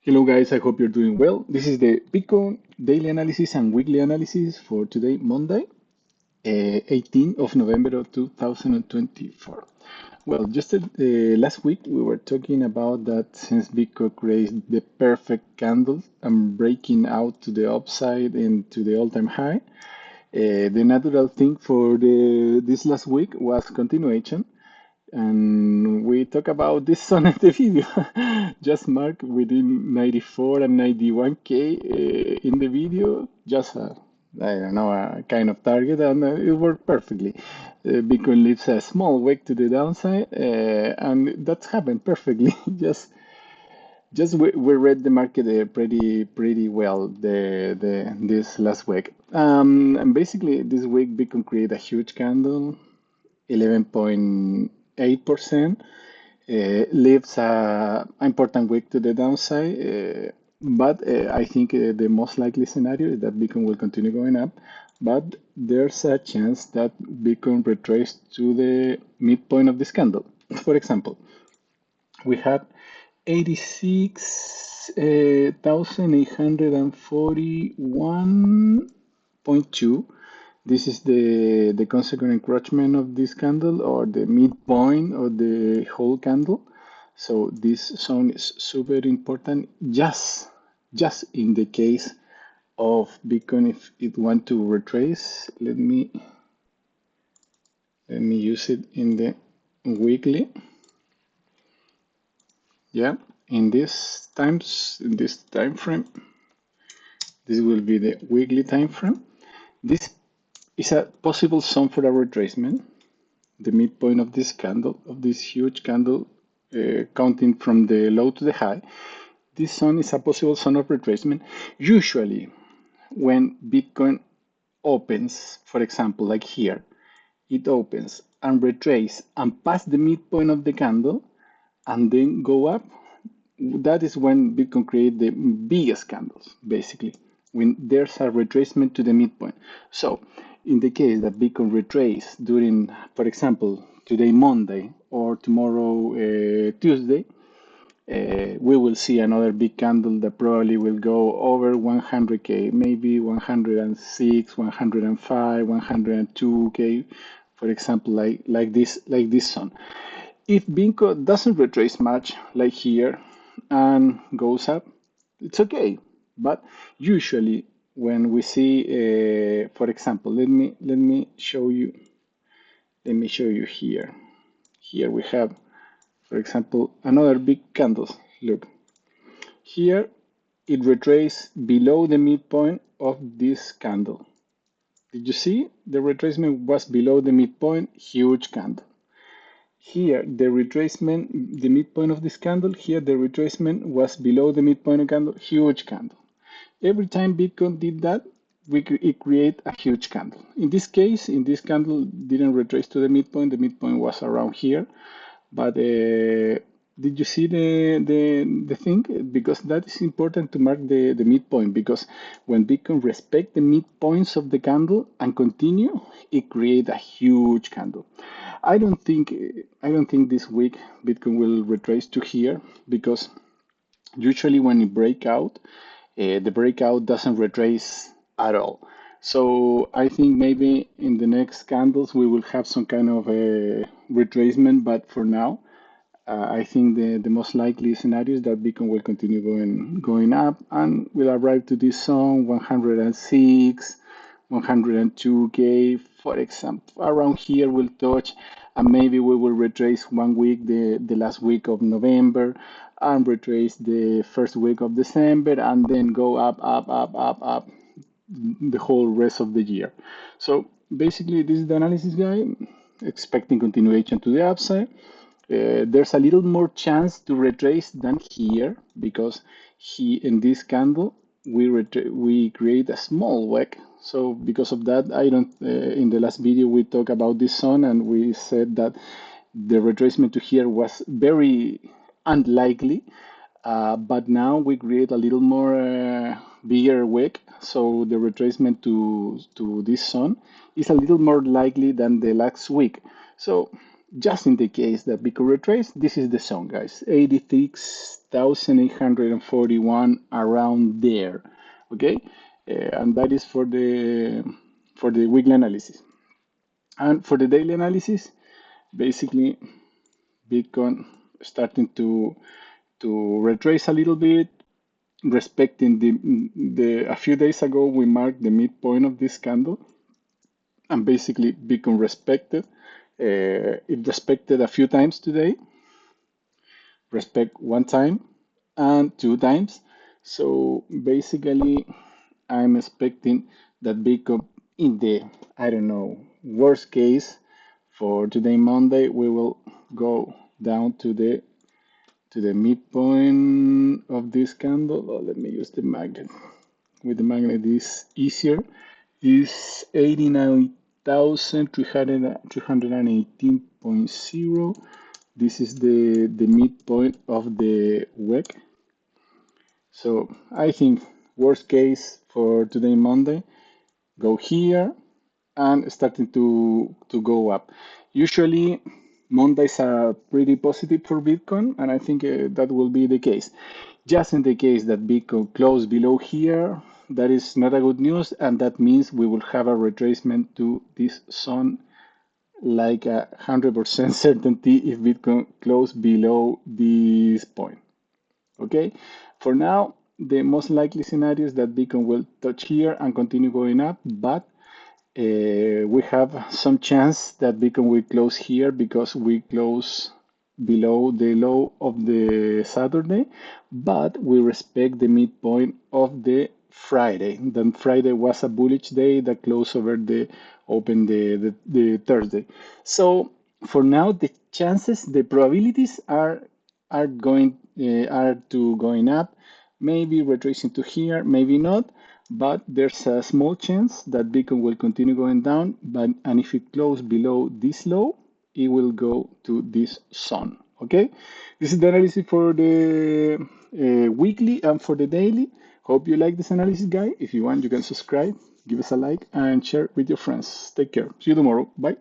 Hello guys, I hope you're doing well. This is the Bitcoin daily analysis and weekly analysis for today, Monday, 18th of November of 2024. Well, just last week we were talking about that since Bitcoin created the perfect candle and breaking out to the upside and to the all-time high, the natural thing for this last week was continuation. And we talk about this on the video. Just mark within 94 and 91K in the video. Just I don't know, a kind of target, and it worked perfectly. Bitcoin leaves a small wick to the downside, and that happened perfectly. Just we read the market pretty well the this last week. And basically this week Bitcoin created a huge candle, 11.8%, leaves a important wick to the downside. But I think the most likely scenario is that Bitcoin will continue going up. But there's a chance that Bitcoin retraces to the midpoint of this candle. For example, we have 86,841.2. This is the consequent encroachment of this candle or the midpoint of the whole candle. So this zone is super important just in the case of Bitcoin if it want to retrace. Let me use it in the weekly. Yeah, in this time frame, this will be the weekly time frame. This is a possible zone for a retracement. The midpoint of this candle, of this huge candle, counting from the low to the high. This zone is a possible zone of retracement. Usually, when Bitcoin opens, for example, like here, it opens and retraces and pass the midpoint of the candle and then go up. That is when Bitcoin creates the biggest candles, basically, when there's a retracement to the midpoint. So, in the case that Bitcoin retraces during, for example, today Monday or tomorrow Tuesday, we will see another big candle that probably will go over 100K, maybe 106, 105, 102K, for example, like this zone. If Bitcoin doesn't retrace much, like here, and goes up, it's okay. But usually, when we see, for example, let me show you. Let me show you here. Here we have, for example, another big candles. Look, here it retraces below the midpoint of this candle. Did you see? The retracement was below the midpoint, huge candle. Here, the retracement, the midpoint of this candle, here the retracement was below the midpoint of candle, huge candle. Every time Bitcoin did that, it create a huge candle. In this case, in this candle didn't retrace to the midpoint was around here. But did you see the thing? Because that is important to mark the midpoint, because when Bitcoin respect the midpoints of the candle and continue, it create a huge candle. I don't think this week Bitcoin will retrace to here, because usually when it break out, the breakout doesn't retrace at all. So I think maybe in the next candles we will have some kind of a retracement, but for now, I think the most likely scenario is that Bitcoin will continue going up and will arrive to this zone 106, 102K, for example. Around here we'll touch, and maybe we will retrace 1 week, the last week of November, and retrace the first week of December, and then go up the whole rest of the year. So basically, this is the analysis guy, expecting continuation to the upside. There's a little more chance to retrace than here, because in this candle we create a small wick. So because of that, I don't. In the last video we talked about this zone, and we said that the retracement to here was very unlikely. But now we create a little more bigger wick, so the retracement to this zone is a little more likely than the last week. So just in the case that Bitcoin retrace, this is the zone, guys, 86,841, around there, okay? And that is for the weekly analysis. And for the daily analysis, basically Bitcoin starting to retrace a little bit, respecting the a few days ago we marked the midpoint of this candle, and basically Bitcoin respected. It respected a few times today, respect one time and two times. So basically, I'm expecting that Bitcoin in the, I don't know, worst case for today Monday, we will go down to the midpoint of this candle. Oh, let me use the magnet. With the magnet is easier. Is 89,318.0. This is the midpoint of the week. So I think worst case for today Monday, go here and starting to go up. Usually Mondays are pretty positive for Bitcoin, and I think that will be the case. Just in the case that Bitcoin close below here, that is not a good news, and that means we will have a retracement to this zone, like 100% certainty if Bitcoin close below this point. Okay, for now, the most likely scenario is that Bitcoin will touch here and continue going up, but we have some chance that Bitcoin will close here because we close below the low of the Saturday, but we respect the midpoint of the Friday. Then Friday was a bullish day that closed over the open the Thursday. So for now, the chances, the probabilities are going are to going up, maybe retracing to here, maybe not, but there's a small chance that Bitcoin will continue going down. And if it closes below this low, it will go to this zone. Okay, this is the analysis for the weekly and for the daily. Hope you like this analysis, guy. If you want, you can subscribe, give us a like, and share with your friends. Take care. See you tomorrow. Bye.